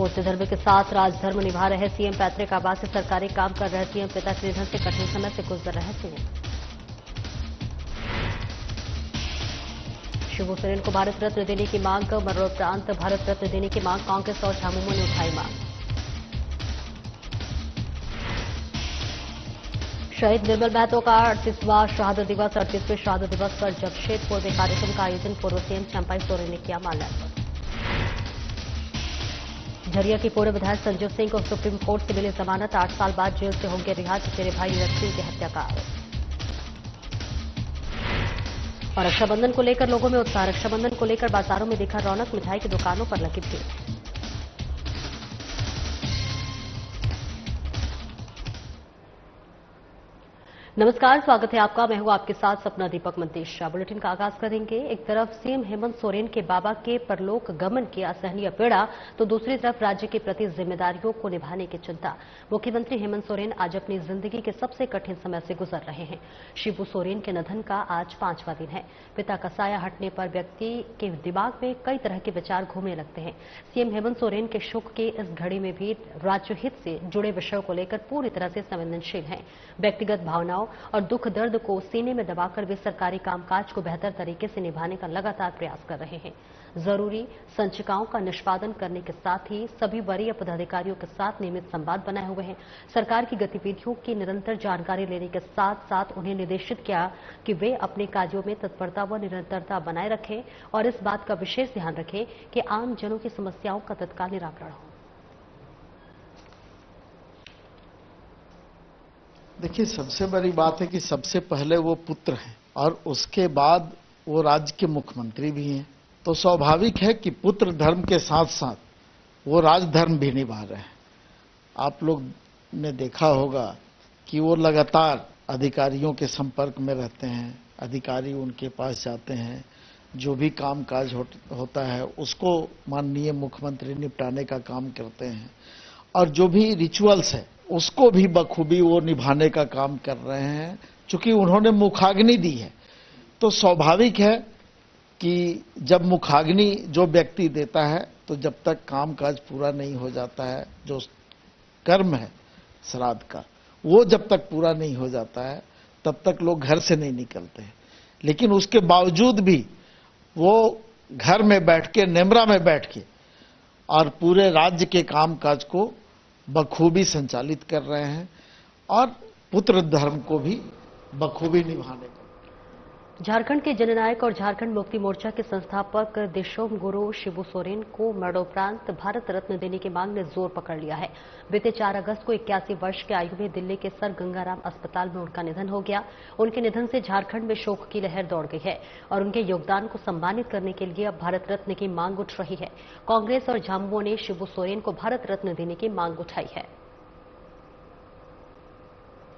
बौद्ध धर्म के साथ राजधर्म निभा रहे सीएम, पैतृक आवास से सरकारी काम कर रहे सीएम, पिता के निधन से कठिन समय से गुजर रहे सीएम। शिबू सोरेन को भारत रत्न देने की मांग, मरणोपरांत भारत रत्न देने की मांग कांग्रेस और झामुमो ने उठाई मांग। शहीद निर्मल महतो का 38वां शहादत दिवस, 38वें शहादत दिवस पर जमशेदपुर में कार्यक्रम का आयोजन, पूर्व सीएम चंपाई सोरेन ने किया माल्यार्पण। झरिया के पूर्व विधायक संजीव सिंह को सुप्रीम कोर्ट से मिली जमानत, 8 साल बाद जेल से होंगे रिहा, चचेरे भाई नीरज सिंह की हत्या का आरोप। और रक्षाबंधन को लेकर लोगों में उत्साह, रक्षाबंधन को लेकर बाजारों में दिखा रौनक, मिठाई की दुकानों पर लगी भीड़। नमस्कार, स्वागत है आपका। मैं हूं आपके साथ सपना दीपक मंतेशा। बुलेटिन का आगाज करेंगे। एक तरफ सीएम हेमंत सोरेन के बाबा के परलोक गमन की असहनीय पीड़ा, तो दूसरी तरफ राज्य के प्रति जिम्मेदारियों को निभाने की चिंता। मुख्यमंत्री हेमंत सोरेन आज अपनी जिंदगी के सबसे कठिन समय से गुजर रहे हैं। शिबू सोरेन के निधन का आज 5वां दिन है। पिता का साया हटने पर व्यक्ति के दिमाग में कई तरह के विचार घूमने लगते हैं। सीएम हेमंत सोरेन के शोक के इस घड़ी में भी राज्य हित से जुड़े विषयों को लेकर पूरी तरह से संवेदनशील हैं। व्यक्तिगत भावनाओं और दुख दर्द को सीने में दबाकर वे सरकारी कामकाज को बेहतर तरीके से निभाने का लगातार प्रयास कर रहे हैं। जरूरी संचिकाओं का निष्पादन करने के साथ ही सभी वरीय पदाधिकारियों के साथ नियमित संवाद बनाए हुए हैं। सरकार की गतिविधियों की निरंतर जानकारी लेने के साथ साथ उन्हें निर्देशित किया कि वे अपने कार्यों में तत्परता व निरंतरता बनाए रखें और इस बात का विशेष ध्यान रखें कि आम जनों की समस्याओं का तत्काल निराकरण हो। देखिए, सबसे बड़ी बात है कि सबसे पहले वो पुत्र हैं और उसके बाद वो राज्य के मुख्यमंत्री भी हैं। तो स्वाभाविक है कि पुत्र धर्म के साथ साथ वो राजधर्म भी निभा रहे हैं। आप लोग ने देखा होगा कि वो लगातार अधिकारियों के संपर्क में रहते हैं, अधिकारी उनके पास जाते हैं, जो भी कामकाज होता है उसको माननीय मुख्यमंत्री निपटाने का काम करते हैं और जो भी रिचुअल्स है उसको भी बखूबी वो निभाने का काम कर रहे हैं। चूंकि उन्होंने मुखाग्नि दी है तो स्वाभाविक है कि जब मुखाग्नि जो व्यक्ति देता है तो जब तक कामकाज पूरा नहीं हो जाता है, जो कर्म है श्राद्ध का, वो जब तक पूरा नहीं हो जाता है तब तक लोग घर से नहीं निकलते हैं। लेकिन उसके बावजूद भी वो घर में बैठ के, नेमरा में बैठ के और पूरे राज्य के कामकाज को बखूबी संचालित कर रहे हैं और पुत्र धर्म को भी बखूबी निभाने का। झारखंड के जननायक और झारखंड मुक्ति मोर्चा के संस्थापक देशोम गुरु शिबू सोरेन को मरणोपरांत भारत रत्न देने की मांग ने जोर पकड़ लिया है। बीते 4 अगस्त को 81 वर्ष की आयु में दिल्ली के सर गंगाराम अस्पताल में उनका निधन हो गया। उनके निधन से झारखंड में शोक की लहर दौड़ गई है और उनके योगदान को सम्मानित करने के लिए अब भारत रत्न की मांग उठ रही है। कांग्रेस और झामुमो ने शिबू सोरेन को भारत रत्न देने की मांग उठाई है।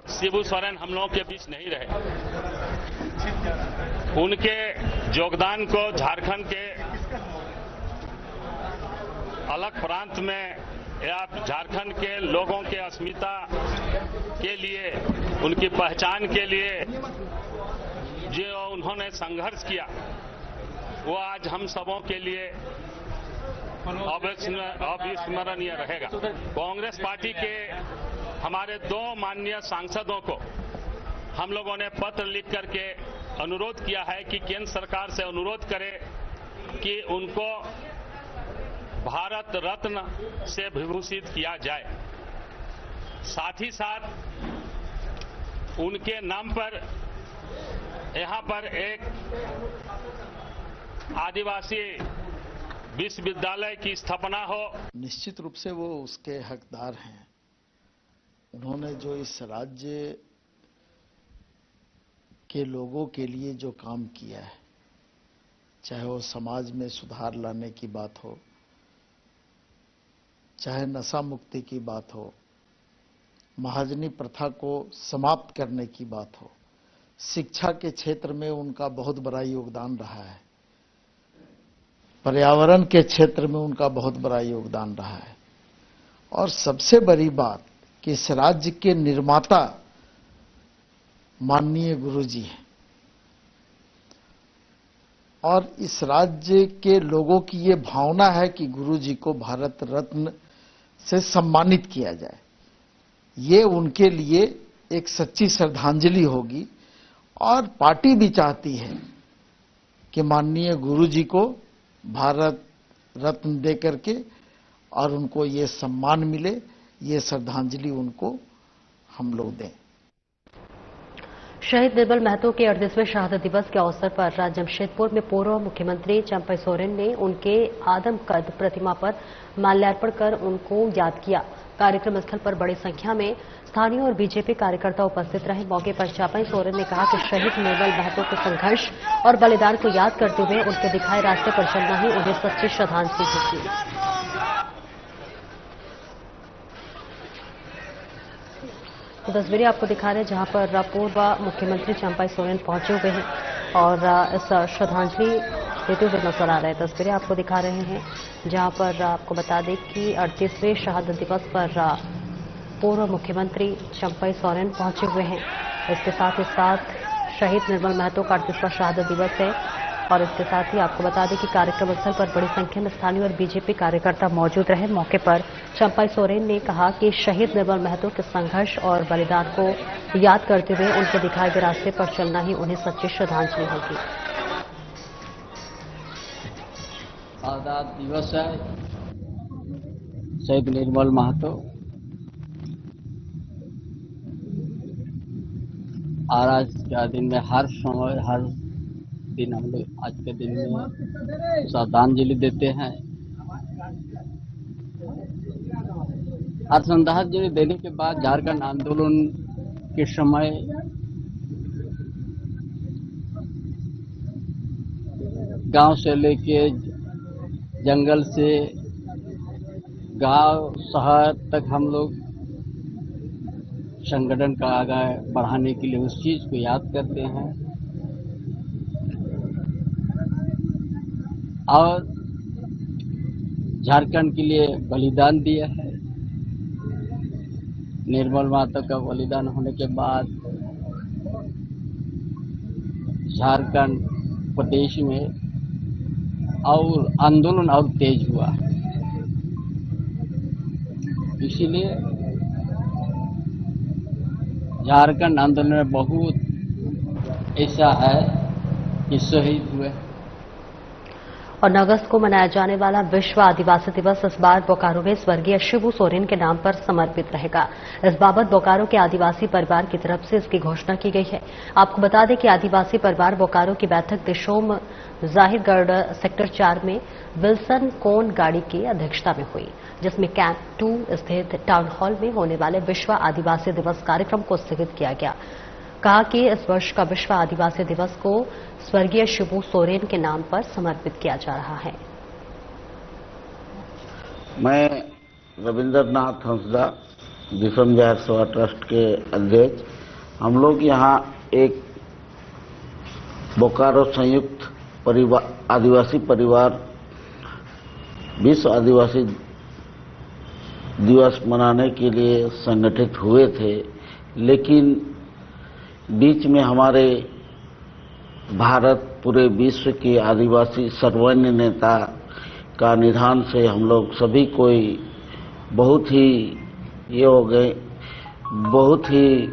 शिबू सोरेन हम लोगों के बीच नहीं रहे। उनके योगदान को झारखंड के अलग प्रांत में या झारखंड के लोगों के अस्मिता के लिए, उनकी पहचान के लिए जो उन्होंने संघर्ष किया वो आज हम सबों के लिए अविस्मरणीय रहेगा। कांग्रेस पार्टी के हमारे 2 माननीय सांसदों को हम लोगों ने पत्र लिख करके अनुरोध किया है कि केंद्र सरकार से अनुरोध करें कि उनको भारत रत्न से विभूषित किया जाए। साथ ही साथ उनके नाम पर यहां पर एक आदिवासी विश्वविद्यालय की स्थापना हो। निश्चित रूप से वो उसके हकदार हैं। उन्होंने जो इस राज्य के लोगों के लिए जो काम किया है, चाहे वो समाज में सुधार लाने की बात हो, चाहे नशा मुक्ति की बात हो, महाजनी प्रथा को समाप्त करने की बात हो, शिक्षा के क्षेत्र में उनका बहुत बड़ा योगदान रहा है, पर्यावरण के क्षेत्र में उनका बहुत बड़ा योगदान रहा है और सबसे बड़ी बात कि इस राज्य के निर्माता माननीय गुरुजी हैं और इस राज्य के लोगों की ये भावना है कि गुरुजी को भारत रत्न से सम्मानित किया जाए। ये उनके लिए एक सच्ची श्रद्धांजलि होगी और पार्टी भी चाहती है कि माननीय गुरुजी को भारत रत्न दे करके और उनको ये सम्मान मिले, ये श्रद्धांजलि उनको हम लोग दें। शहीद निर्मल महतो के 38वें शहादत दिवस के अवसर पर जमशेदपुर में पूर्व मुख्यमंत्री चंपई सोरेन ने उनके आदमकद प्रतिमा पर माल्यार्पण कर उनको याद किया। कार्यक्रम स्थल पर बड़ी संख्या में स्थानीय और बीजेपी कार्यकर्ता उपस्थित रहे। मौके पर चंपई सोरेन ने कहा कि शहीद निर्मल महतो के संघर्ष और बलिदान को याद करते हुए उनके दिखाए रास्ते पर चलना ही उन्हें सच्ची श्रद्धांजलि होगी। तो तस्वीरें आपको दिखा रहे हैं जहां पर पूर्व मुख्यमंत्री चंपई सोरेन पहुंचे हुए हैं और इस श्रद्धांजलि देते हुए नजर आ रहे हैं। तस्वीरें आपको दिखा रहे हैं जहां पर आपको बता दें कि 38वें शहादत दिवस पर पूर्व मुख्यमंत्री चंपई सोरेन पहुंचे हुए हैं। इसके साथ ही साथ शहीद निर्मल महतो का 38वां शहादत दिवस है और इसके साथ ही आपको बता दें कि कार्यक्रम स्थल पर बड़ी संख्या में स्थानीय और बीजेपी कार्यकर्ता मौजूद रहे। मौके पर चंपई सोरेन ने कहा कि शहीद निर्मल महतो के संघर्ष और बलिदान को याद करते हुए उनके दिखाए गए रास्ते पर चलना ही उन्हें सच्ची श्रद्धांजलि होगी। शहादत दिवस है शहीद निर्मल महतो और आज का दिन में हर समय हर दिन हम लोग आज के दिन में श्रद्धांजलि देते हैं। और श्रद्धांजलि देने के बाद झारखंड आंदोलन के समय गांव से लेके जंगल से गांव शहर तक हम लोग संगठन का आगे बढ़ाने के लिए उस चीज को याद करते हैं और झारखंड के लिए बलिदान दिया है। निर्मल महतो का बलिदान होने के बाद झारखंड प्रदेश में और आंदोलन और तेज हुआ। इसीलिए झारखंड आंदोलन में बहुत ऐसा है कि शहीद हुए। और 9 अगस्त को मनाया जाने वाला विश्व आदिवासी दिवस इस बार बोकारो में स्वर्गीय शिबू सोरेन के नाम पर समर्पित रहेगा। इस बाबत बोकारो के आदिवासी परिवार की तरफ से इसकी घोषणा की गई है। आपको बता दें कि आदिवासी परिवार बोकारो की बैठक दिशोम जाहिरगढ़ सेक्टर 4 में विल्सन कोन गाड़ी की अध्यक्षता में हुई, जिसमें कैंप 2 स्थित टाउन हॉल में होने वाले विश्व आदिवासी दिवस कार्यक्रम को स्थगित किया गया। कहा कि इस वर्ष का विश्व आदिवासी दिवस को स्वर्गीय शिबू सोरेन के नाम पर समर्पित किया जा रहा है। मैं रविंद्रनाथ हंसदा दिशोम जाहिर सभा ट्रस्ट के अध्यक्ष। हम लोग यहाँ एक बोकारो संयुक्त परिवार आदिवासी परिवार विश्व आदिवासी दिवस मनाने के लिए संगठित हुए थे, लेकिन बीच में हमारे भारत पूरे विश्व के आदिवासी सर्वज्ञ नेता का निधन से हम लोग सभी कोई बहुत ही ये हो गए, बहुत ही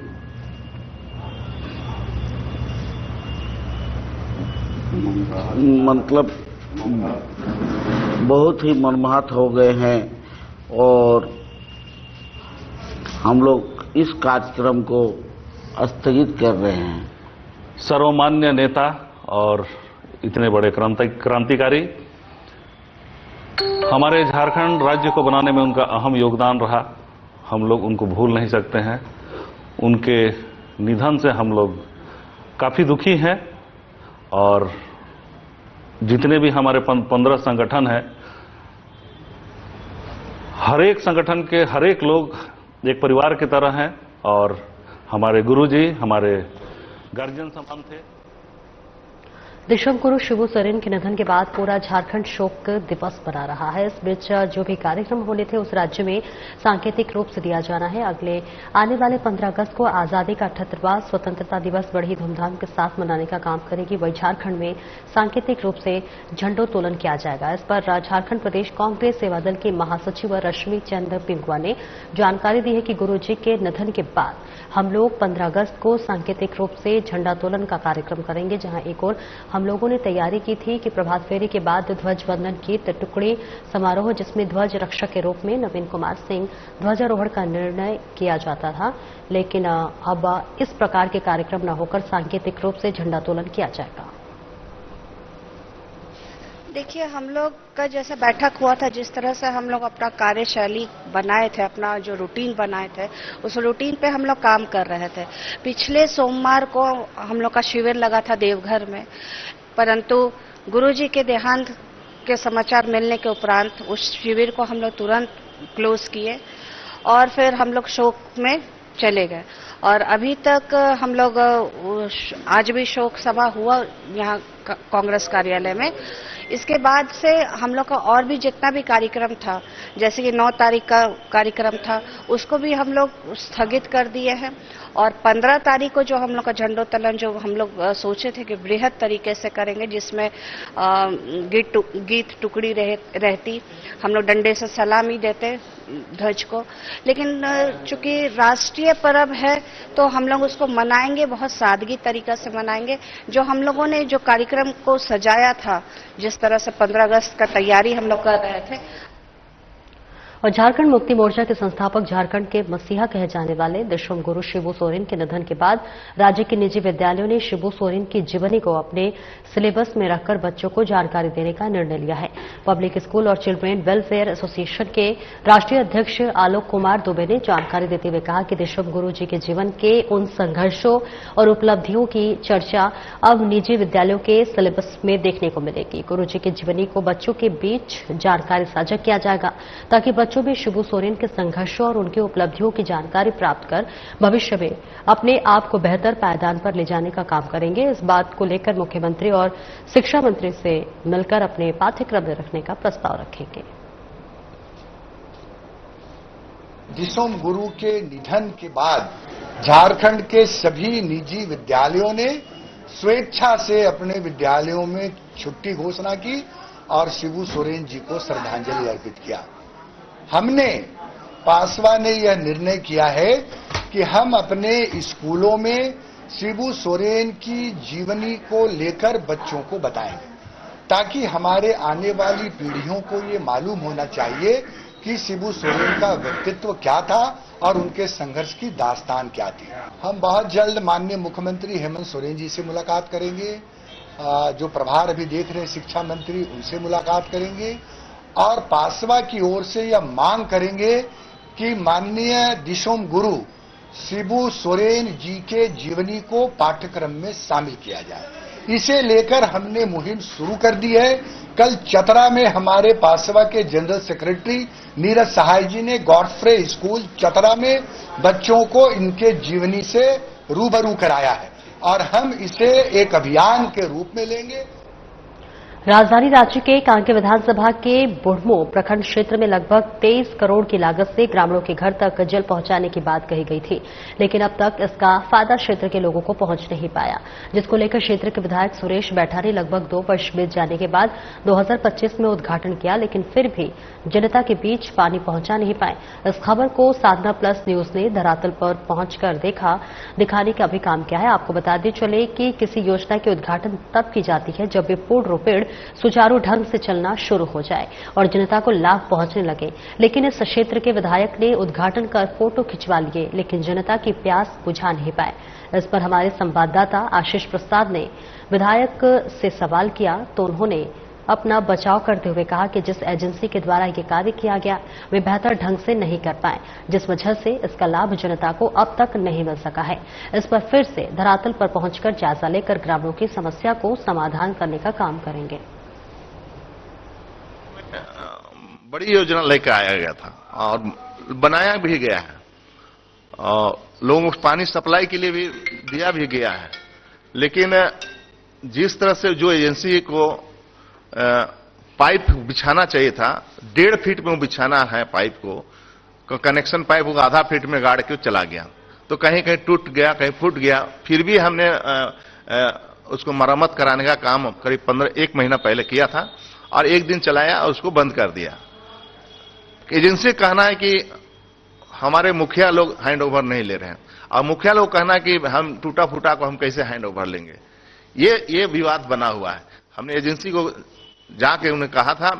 मतलब बहुत ही मनमोहक हो गए हैं और हम लोग इस कार्यक्रम को स्थगित कर रहे हैं। सर्वमान्य नेता और इतने बड़े क्रांतिकारी, हमारे झारखंड राज्य को बनाने में उनका अहम योगदान रहा। हम लोग उनको भूल नहीं सकते हैं। उनके निधन से हम लोग काफ़ी दुखी हैं और जितने भी हमारे 15 संगठन हैं, हर एक संगठन के हर एक लोग एक परिवार की तरह हैं और हमारे गुरुजी हमारे गार्जियन समान थे। दिशम गुरु शिबू सोरेन के निधन के बाद पूरा झारखंड शोक दिवस मना रहा है। इस बीच जो भी कार्यक्रम होने थे उस राज्य में सांकेतिक रूप से दिया जाना है। आने वाले 15 अगस्त को आजादी का 78वां स्वतंत्रता दिवस बड़ी धूमधाम के साथ मनाने का काम करेगी। वही झारखंड में सांकेतिक रूप से झंडोत्तोलन किया जाएगा। इस पर झारखंड प्रदेश कांग्रेस सेवा दल की महासचिव रश्मि चंद्र पिंगुआ ने जानकारी दी है कि गुरुजी के निधन के बाद हम लोग 15 अगस्त को सांकेतिक रूप से झंडोत्तोलन का कार्यक्रम करेंगे, जहां एक और हम लोगों ने तैयारी की थी कि प्रभात फेरी के बाद ध्वज वंदन की टुकड़ी समारोह, जिसमें ध्वज रक्षक के रूप में नवीन कुमार सिंह ध्वजारोहण का निर्णय किया जाता था, लेकिन अब इस प्रकार के कार्यक्रम न होकर सांकेतिक रूप से झंडोत्तोलन किया जाएगा। देखिए, हम लोग का जैसे बैठक हुआ था, जिस तरह से हम लोग अपना कार्यशैली बनाए थे, अपना जो रूटीन बनाए थे, उस रूटीन पे हम लोग काम कर रहे थे। पिछले सोमवार को हम लोग का शिविर लगा था देवघर में, परंतु गुरुजी के देहांत के समाचार मिलने के उपरांत उस शिविर को हम लोग तुरंत क्लोज किए और फिर हम लोग शोक में चले गए। और अभी तक हम लोग आज भी शोक सभा हुआ यहाँ कांग्रेस कार्यालय में। इसके बाद से हम लोग का और भी जितना भी कार्यक्रम था, जैसे कि 9 तारीख का कार्यक्रम था, उसको भी हम लोग स्थगित कर दिए हैं। और 15 तारीख को जो हम लोग का झंडोत्तोलन जो हम लोग सोचे थे कि बृहद तरीके से करेंगे, जिसमें गीत टुकड़ी रहती, हम लोग डंडे से सलामी देते ध्वज को, लेकिन चूंकि राष्ट्रीय पर्व है तो हम लोग उसको मनाएंगे, बहुत सादगी तरीका से मनाएंगे। जो हम लोगों ने जो कार्यक्रम को सजाया था, जिस तरह से 15 अगस्त का तैयारी हम लोग कर रहे थे। और झारखंड मुक्ति मोर्चा के संस्थापक, झारखंड के मसीहा कहे जाने वाले दिशम गुरु शिबू सोरेन के निधन के बाद राज्य के निजी विद्यालयों ने शिबू सोरेन की जीवनी को अपने सिलेबस में रखकर बच्चों को जानकारी देने का निर्णय लिया है। पब्लिक स्कूल और चिल्ड्रेन वेलफेयर एसोसिएशन के राष्ट्रीय अध्यक्ष आलोक कुमार दुबे ने जानकारी देते हुए कहा कि दिशम गुरु जी के जीवन के उन संघर्षों और उपलब्धियों की चर्चा अब निजी विद्यालयों के सिलेबस में देखने को मिलेगी। गुरु जी की जीवनी को बच्चों के बीच जानकारी साझा किया जाएगा, ताकि बच्चों में शिबू सोरेन के संघर्षों और उनकी उपलब्धियों की जानकारी प्राप्त कर भविष्य में अपने आप को बेहतर पायदान पर ले जाने का काम करेंगे। इस बात को लेकर मुख्यमंत्री और शिक्षा मंत्री से मिलकर अपने पाठ्यक्रम में रखने का प्रस्ताव रखेंगे। दिशम गुरु के निधन के बाद झारखंड के सभी निजी विद्यालयों ने स्वेच्छा से अपने विद्यालयों में छुट्टी घोषणा की और शिबू सोरेन जी को श्रद्धांजलि अर्पित किया। हमने पासवा ने यह निर्णय किया है कि हम अपने स्कूलों में शिबू सोरेन की जीवनी को लेकर बच्चों को बताएंगे, ताकि हमारे आने वाली पीढ़ियों को ये मालूम होना चाहिए कि शिबू सोरेन का व्यक्तित्व क्या था और उनके संघर्ष की दास्तान क्या थी। हम बहुत जल्द माननीय मुख्यमंत्री हेमंत सोरेन जी से मुलाकात करेंगे, जो प्रभार अभी देख रहे हैं शिक्षा मंत्री, उनसे मुलाकात करेंगे और पासवा की ओर से यह मांग करेंगे कि माननीय दिशम गुरु शिबू सोरेन जी के जीवनी को पाठ्यक्रम में शामिल किया जाए। इसे लेकर हमने मुहिम शुरू कर दी है। कल चतरा में हमारे पासवा के जनरल सेक्रेटरी नीरज सहाय जी ने गॉडफ्रे स्कूल चतरा में बच्चों को इनके जीवनी से रूबरू कराया है और हम इसे एक अभियान के रूप में लेंगे। राजधानी रांची के कांकेर विधानसभा के बुढ़मो प्रखंड क्षेत्र में लगभग 23 करोड़ की लागत से ग्रामीणों के घर तक जल पहुंचाने की बात कही गई थी, लेकिन अब तक इसका फायदा क्षेत्र के लोगों को पहुंच नहीं पाया, जिसको लेकर क्षेत्र के विधायक सुरेश बैठा ने लगभग 2 वर्ष बीत जाने के बाद 2025 में उद्घाटन किया, लेकिन फिर भी जनता के बीच पानी पहुंचा नहीं पाए। इस खबर को साधना प्लस न्यूज ने धरातल पर पहुंचकर दिखाने का भी काम किया है। आपको बता दें चले कि किसी योजना के उद्घाटन तब की जाती है जब वे पूर्ण रूपेण सुचारू ढंग से चलना शुरू हो जाए और जनता को लाभ पहुंचने लगे, लेकिन इस क्षेत्र के विधायक ने उद्घाटन कर फोटो खिंचवा लिए, लेकिन जनता की प्यास बुझा नहीं पाए। इस पर हमारे संवाददाता आशीष प्रसाद ने विधायक से सवाल किया तो उन्होंने अपना बचाव करते हुए कहा कि जिस एजेंसी के द्वारा ये कार्य किया गया वे बेहतर ढंग से नहीं कर पाए, जिस वजह से इसका लाभ जनता को अब तक नहीं मिल सका है। इस पर फिर से धरातल पर पहुंचकर जायजा लेकर ग्रामीणों की समस्या को समाधान करने का काम करेंगे। बड़ी योजना लेकर आया गया था और बनाया भी गया है और लोगों को पानी सप्लाई के लिए भी दिया भी गया है, लेकिन जिस तरह से जो एजेंसी को पाइप बिछाना चाहिए था, 1.5 फीट में वो बिछाना है पाइप को, कनेक्शन पाइप को आधा फीट में गाड़ के चला गया, तो कहीं कहीं टूट गया, कहीं फूट गया। फिर भी हमने उसको मरम्मत कराने का काम करीब 1 महीना पहले किया था और 1 दिन चलाया और उसको बंद कर दिया। एजेंसी का कहना है कि हमारे मुखिया लोग हैंड ओवर नहीं ले रहे हैं और मुखिया लोग कहना कि हम टूटा फूटा को हम कैसे हैंड ओवर लेंगे। ये विवाद बना हुआ है। हमने एजेंसी को जाके उन्हें कहा था,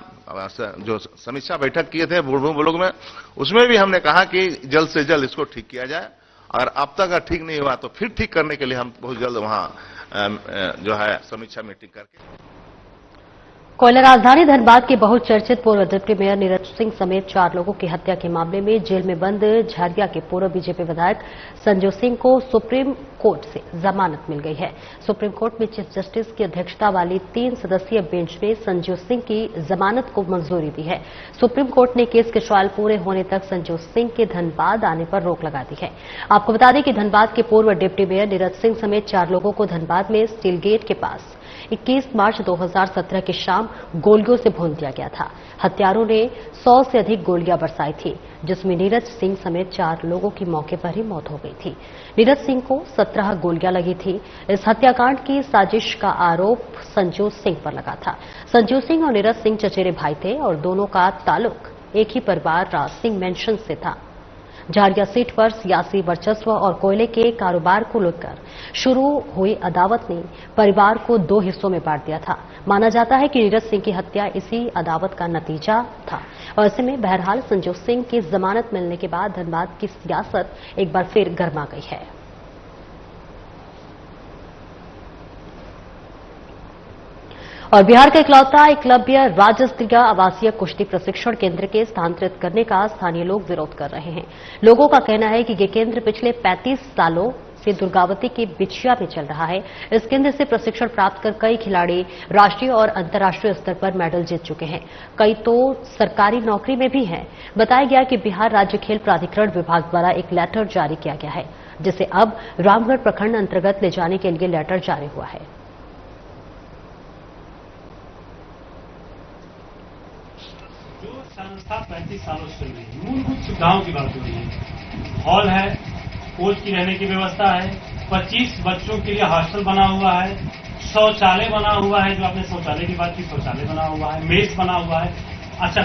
जो समीक्षा बैठक किए थे ब्लॉक में, उसमें भी हमने कहा कि जल्द से जल्द इसको ठीक किया जाए। अगर अब तक अगर ठीक नहीं हुआ तो फिर ठीक करने के लिए हम बहुत जल्द वहां जो है समीक्षा मीटिंग करके। कोयला राजधानी धनबाद के बहुचर्चित पूर्व डिप्टी मेयर नीरज सिंह समेत 4 लोगों की हत्या के मामले में जेल में बंद झरिया के पूर्व बीजेपी विधायक संजू सिंह को सुप्रीम कोर्ट से जमानत मिल गई है। सुप्रीम कोर्ट में चीफ जस्टिस की अध्यक्षता वाली 3 सदस्यीय बेंच ने संजू सिंह की जमानत को मंजूरी दी है। सुप्रीम कोर्ट ने केस के ट्रायल पूरे होने तक संजू सिंह के धनबाद आने पर रोक लगा दी है। आपको बता दें कि धनबाद के पूर्व डिप्टी मेयर नीरज सिंह समेत 4 लोगों को धनबाद में स्टील गेट के पास 21 मार्च 2017 की शाम गोलियों से भून दिया गया था। हत्यारों ने 100 से अधिक गोलियां बरसाई थी, जिसमें नीरज सिंह समेत 4 लोगों की मौके पर ही मौत हो गई थी। नीरज सिंह को 17 गोलियां लगी थी। इस हत्याकांड की साजिश का आरोप संजू सिंह पर लगा था। संजू सिंह और नीरज सिंह चचेरे भाई थे और दोनों का ताल्लुक एक ही परिवार राज सिंह मेंशन से था। झारिया सीट पर सियासी वर्चस्व और कोयले के कारोबार को लेकर शुरू हुई अदावत ने परिवार को 2 हिस्सों में बांट दिया था। माना जाता है कि नीरज सिंह की हत्या इसी अदावत का नतीजा था और ऐसे में बहरहाल संजू सिंह की जमानत मिलने के बाद धनबाद की सियासत एक बार फिर गर्मा गई है। और बिहार का इकलौता एकलव्य राज्य स्तरीय आवासीय कुश्ती प्रशिक्षण केंद्र के स्थानांतरित करने का स्थानीय लोग विरोध कर रहे हैं। लोगों का कहना है कि ये केंद्र पिछले 35 सालों से दुर्गावती के बिछिया में चल रहा है। इस केंद्र से प्रशिक्षण प्राप्त कर कई खिलाड़ी राष्ट्रीय और अंतर्राष्ट्रीय स्तर पर मेडल जीत चुके हैं, कई तो सरकारी नौकरी में भी हैं। बताया गया कि बिहार राज्य खेल प्राधिकरण विभाग द्वारा एक लेटर जारी किया गया है, जिसे अब रामगढ़ प्रखंड अंतर्गत ले जाने के लिए लेटर जारी हुआ है। संस्था 35 सालों से चल रही है। मूलभूत सुविधाओं की बात हो रही है। हॉल है, कोच की रहने की व्यवस्था है, 25 बच्चों के लिए हॉस्टल बना हुआ है, शौचालय बना हुआ है, जो आपने शौचालय की बात की, शौचालय बना हुआ है, मेस बना हुआ है। अच्छा,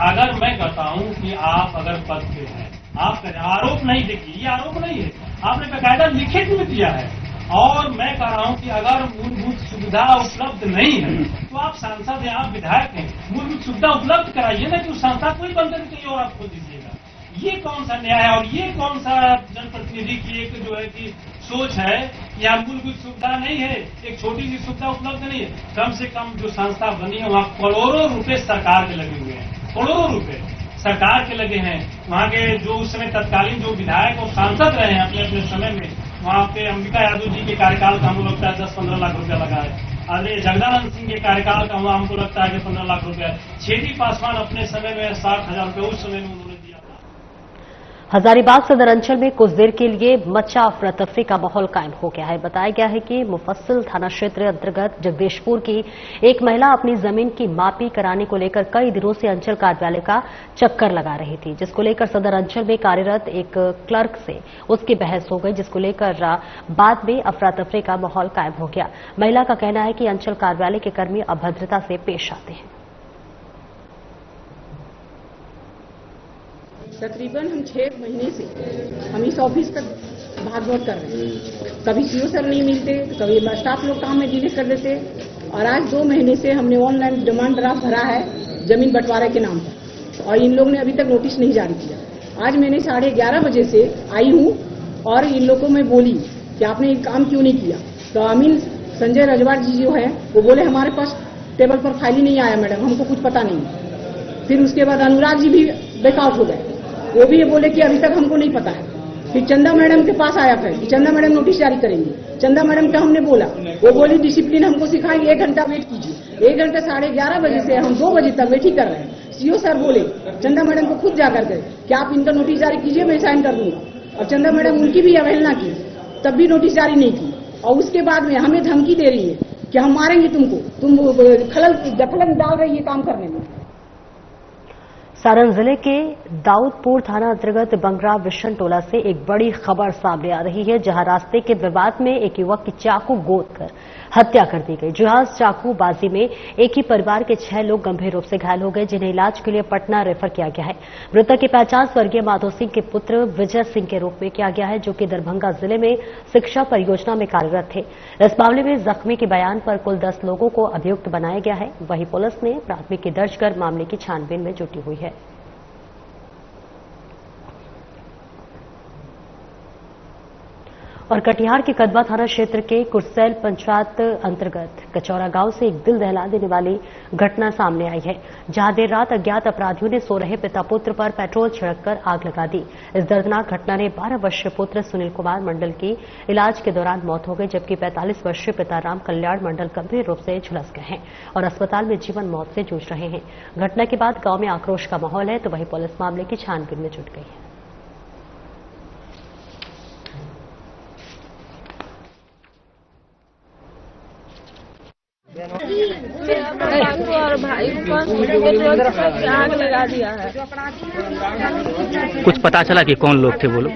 अगर मैं कहता हूं कि आप अगर पद पे हैं, आप करें, आरोप नहीं, देखिए ये आरोप नहीं है, आपने बेकायदा लिखित में दिया है। और मैं कह रहा हूं कि अगर मूलभूत सुविधा उपलब्ध नहीं है तो आप सांसद हैं, आप विधायक हैं, मूलभूत सुविधा उपलब्ध कराइए ना, कि उस संस्था को ही बंद करके कहीं और आप खोल दीजिएगा। ये कौन सा न्याय है और ये कौन सा जनप्रतिनिधि की एक जो है कि सोच है कि यहाँ मूलभूत सुविधा नहीं है, एक छोटी सी सुविधा उपलब्ध नहीं है। कम से कम जो संस्था बनी है वहाँ करोड़ों रुपए सरकार के लगे हुए हैं, करोड़ों रुपए सरकार के लगे हैं। वहाँ के जो उस समय तत्कालीन जो विधायक और सांसद रहे हैं अपने अपने समय में, वहाँ पे अंबिका यादव जी के कार्यकाल का हमको लगता है 10-15 लाख रुपया लगा है। अरे जगदानंद सिंह के कार्यकाल का हमको लगता है कि 15 लाख रुपया। छेदी पासवान अपने समय में 60,000 रुपये उस समय में उन्होंने दिया था। हजारीबाग सदर अंचल में कुछ देर के लिए मचा अफरा तफरी का माहौल कायम हो गया है। बताया गया है कि मुफस्सिल थाना क्षेत्र अंतर्गत जगदीशपुर की एक महिला अपनी जमीन की मापी कराने को लेकर कई दिनों से अंचल कार्यालय का चक्कर लगा रही थी, जिसको लेकर सदर अंचल में कार्यरत एक क्लर्क से उसकी बहस हो गई, जिसको लेकर बाद में अफरा तफरी का माहौल कायम हो गया। महिला का कहना है कि अंचल कार्यालय के कर्मी अभद्रता से पेश आते हैं। तकरीबन हम 6 महीने से हम इस ऑफिस तक भागदौड़ कर रहे हैं। कभी सीओ सर नहीं मिलते, कभी स्टाफ लोग काम में डिले कर देते, और आज 2 महीने से हमने ऑनलाइन डिमांड ड्राफ्ट भरा है जमीन बंटवारे के नाम पर, और इन लोग ने अभी तक नोटिस नहीं जारी किया। आज मैंने 11:30 बजे से आई हूँ और इन लोगों को मैं बोली कि आपने ये काम क्यों नहीं किया, तो अमीन संजय रजवाड़ जी जो है वो बोले हमारे पास टेबल पर फाइल ही नहीं आया मैडम, हमको कुछ पता नहीं। फिर उसके बाद अनुराग जी भी बैकआउट हो गए, वो भी ये बोले कि अभी तक हमको नहीं पता है। फिर चंदा मैडम के पास आया फिर कि चंदा मैडम नोटिस जारी करेंगी। चंदा मैडम का हमने बोला, वो बोली डिसिप्लिन हमको सिखाएंगे, 1 घंटा वेट कीजिए। 1 घंटा 11:30 बजे से हम 2 बजे तक वेट ही कर रहे हैं। सीओ सर बोले चंदा मैडम को खुद जाकर के कि आप इनका नोटिस जारी कीजिए, मैं साइन कर दूंगा। और चंदा मैडम उनकी भी अवहेलना की, तब भी नोटिस जारी नहीं की। और उसके बाद में हमें धमकी दे रही है कि हम मारेंगे तुमको, तुम दखल डाल रही है काम करने में। सारण जिले के दाऊदपुर थाना अंतर्गत बंगरा विशन टोला से एक बड़ी खबर सामने आ रही है, जहां रास्ते के विवाद में एक युवक की चाकू गोद कर हत्या कर दी गई। जहां चाकूबाजी में एक ही परिवार के 6 लोग गंभीर रूप से घायल हो गए, जिन्हें इलाज के लिए पटना रेफर किया गया है। मृतक की पहचान स्वर्गीय माधो सिंह के पुत्र विजय सिंह के रूप में किया गया है, जो कि दरभंगा जिले में शिक्षा परियोजना में कार्यरत थे। इस मामले में जख्मी के बयान पर कुल 10 लोगों को अभियुक्त बनाया गया है। वहीं पुलिस ने प्राथमिकी दर्ज कर मामले की छानबीन में जुटी हुई है। और कटिहार के कदवा थाना क्षेत्र के कुरसैल पंचायत अंतर्गत कचौरा गांव से एक दिल दहला देने वाली घटना सामने आई है, जहां देर रात अज्ञात अपराधियों ने सो रहे पिता पुत्र पर पेट्रोल छिड़ककर आग लगा दी। इस दर्दनाक घटना ने 12 वर्षीय पुत्र सुनील कुमार मंडल की इलाज के दौरान मौत हो गई, जबकि 45 वर्षीय पिता राम कल्याण मंडल गंभीर रूप से झुलस गए हैं और अस्पताल में जीवन मौत से जूझ रहे हैं। घटना के बाद गांव में आक्रोश का माहौल है, तो वहीं पुलिस मामले की छानबीन में जुट गई है। और भाई आग लगा दिया है। कुछ पता चला कि कौन लोग थे वो लोग?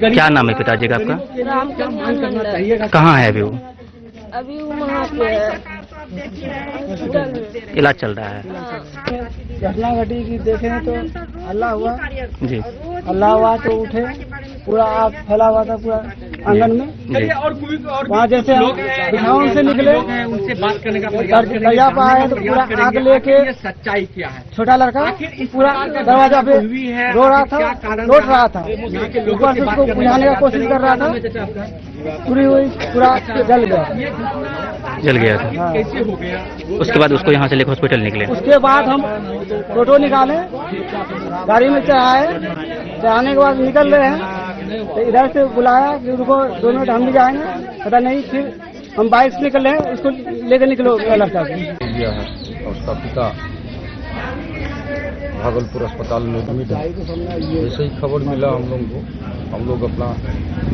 क्या नाम है पिताजी का आपका? राम कल्याण मंडल। कहाँ है अभी वो? अभी वो वहाँ पे है, इलाज चल रहा है। घटना घटी की देखें तो हल्ला हुआ जी, हल्ला हुआ तो उठे, पूरा आग फैला हुआ था पूरा आंगन में। वहाँ जैसे हम बिछावन से निकले, उनसे बात करने का दरिया पर आए तो पूरा आग लेके सच्चाई क्या है, छोटा लड़का पूरा दरवाजा पे रो रहा था, लौट रहा था, ऊपर से उसको बुझाने का कोशिश कर रहा था, पूरी हुई पूरा जल गया था। हाँ। उसके बाद उसको यहाँ से लेकर हॉस्पिटल निकले। उसके बाद हम फोटो निकाले, गाड़ी में चढ़ाने के बाद निकल रहे हैं, तो इधर से बुलाया कि रुको 2 मिनट हम भी जाएंगे, पता नहीं, फिर हम बाइक से निकल रहे हैं, इसको लेकर निकलो लड़का को। उसका पिता भागलपुर अस्पताल में एडमिट है। जैसे ही खबर मिला हम लोग अपना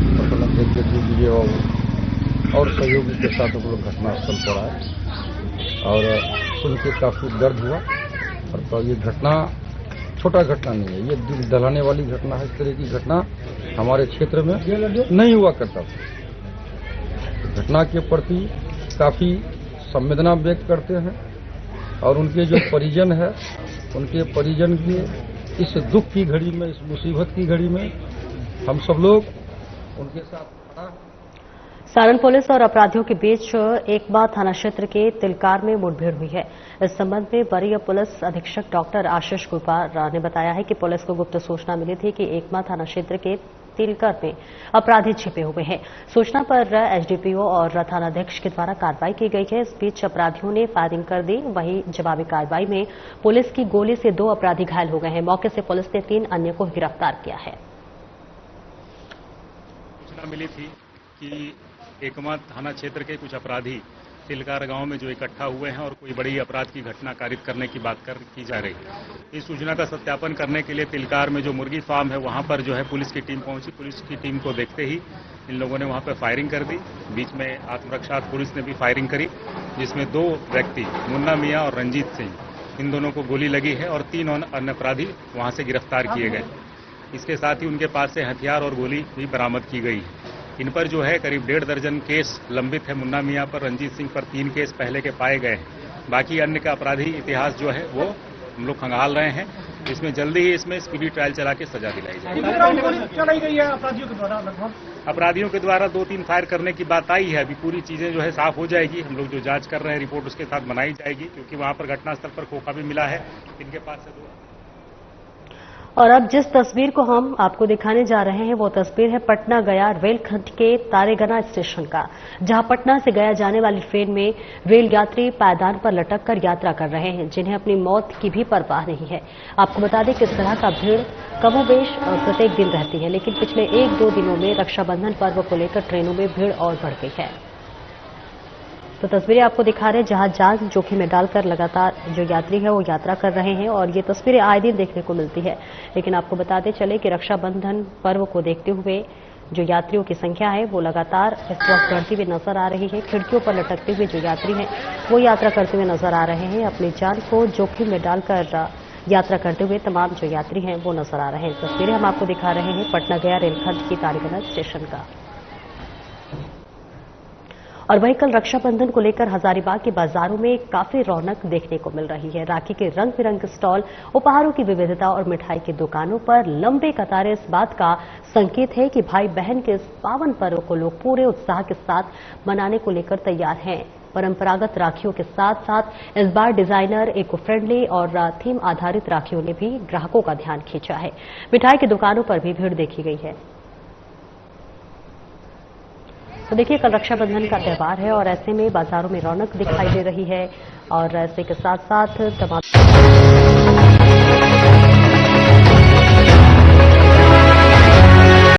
प्रकरण देख के दीजिए और सहयोगी के साथ हम लोग घटनास्थल पर आए और सुन के काफी दर्द हुआ। और तो ये घटना छोटा घटना नहीं है, ये दिल दहलाने वाली घटना है। इस तरह की घटना हमारे क्षेत्र में नहीं हुआ करता था। घटना के प्रति काफी संवेदना व्यक्त करते हैं और उनके जो परिजन है, उनके परिजन के इस दुख की घड़ी में, इस मुसीबत की घड़ी में हम सब लोग उनके साथ। सारण पुलिस और अपराधियों के बीच एकमा थाना क्षेत्र के तिलकार में मुठभेड़ हुई है। इस संबंध में वरीय पुलिस अधीक्षक डॉक्टर आशीष कुमार ने बताया है कि पुलिस को गुप्त सूचना मिली थी कि एकमा थाना क्षेत्र के तिलकर में अपराधी छिपे हुए हैं। सूचना पर एसडीपीओ और थानाध्यक्ष के द्वारा कार्रवाई की गई है। इस बीच अपराधियों ने फायरिंग कर दी। वहीं जवाबी कार्रवाई में पुलिस की गोली से 2 अपराधी घायल हो गए हैं। मौके से पुलिस ने 3 अन्य को गिरफ्तार किया है। सूचना मिली थी कि एकमा थाना क्षेत्र के कुछ अपराधी तिलकार गांव में जो इकट्ठा हुए हैं और कोई बड़ी अपराध की घटना कारित करने की बात की जा रही है। इस सूचना का सत्यापन करने के लिए तिलकार में जो मुर्गी फार्म है वहां पर जो है पुलिस की टीम पहुंची। पुलिस की टीम को देखते ही इन लोगों ने वहां पर फायरिंग कर दी। बीच में आत्मरक्षा पुलिस ने भी फायरिंग करी, जिसमें 2 व्यक्ति मुन्ना मियां और रंजीत सिंह, इन दोनों को गोली लगी है और 3 अन्य अपराधी वहां से गिरफ्तार किए गए। इसके साथ ही उनके पास से हथियार और गोली भी बरामद की गई है। इन पर जो है करीब 1.5 दर्जन केस लंबित है। मुन्ना मियां पर, रंजीत सिंह पर 3 केस पहले के पाए गए हैं। बाकी अन्य का आपराधी इतिहास जो है वो हम लोग खंगाल रहे हैं। इसमें जल्दी ही इसमें स्पीडी ट्रायल चला के सजा दिलाई जाएगी। अपराधियों के द्वारा 2-3 फायर करने की बात आई है। अभी पूरी चीजें जो है साफ हो जाएगी। हम लोग जो जांच कर रहे हैं रिपोर्ट उसके साथ बनाई जाएगी, क्योंकि वहां पर घटनास्थल पर खोखा भी मिला है। इनके पास से 2। और अब जिस तस्वीर को हम आपको दिखाने जा रहे हैं वो तस्वीर है पटना गया रेलखंड के तारेगना स्टेशन का, जहां पटना से गया जाने वाली ट्रेन में रेल यात्री पायदान पर लटक कर यात्रा कर रहे हैं, जिन्हें अपनी मौत की भी परवाह नहीं है। आपको बता दें किस तरह का भीड़ कमोबेश प्रत्येक दिन रहती है, लेकिन पिछले 1-2 दिनों में रक्षाबंधन पर्व को लेकर ट्रेनों में भीड़ और बढ़ गई है। तो तस्वीरें आपको दिखा रहे हैं जहां जान जोखिम में डालकर लगातार जो यात्री है वो यात्रा कर रहे हैं और ये तस्वीरें आए दिन देखने को मिलती है। लेकिन आपको बताते चले कि रक्षाबंधन पर्व को देखते हुए जो यात्रियों की संख्या है वो लगातार इस वक्त बढ़ती हुई नजर आ रही है। खिड़कियों पर लटकते हुए जो यात्री हैं वो यात्रा करते हुए नजर आ रहे हैं। अपनी जान को जोखिम में डालकर यात्रा करते हुए तमाम जो यात्री हैं वो नजर आ रहे हैं। तस्वीरें हम आपको दिखा रहे हैं पटना गया रेलखंड की तालीगंज स्टेशन का। और वहीं कल रक्षाबंधन को लेकर हजारीबाग के बाजारों में काफी रौनक देखने को मिल रही है। राखी के रंग बिरंगे स्टॉल, उपहारों की विविधता और मिठाई की दुकानों पर लंबे कतारें इस बात का संकेत है कि भाई बहन के इस पावन पर्व को लोग पूरे उत्साह के साथ मनाने को लेकर तैयार हैं। परंपरागत राखियों के साथ साथ इस बार डिजाइनर, इको फ्रेंडली और थीम आधारित राखियों ने भी ग्राहकों का ध्यान खींचा है। मिठाई की दुकानों पर भी भीड़ देखी गई है। तो देखिए, कल रक्षाबंधन का त्यौहार है और ऐसे में बाजारों में रौनक दिखाई दे रही है और ऐसे के साथ साथ तमाम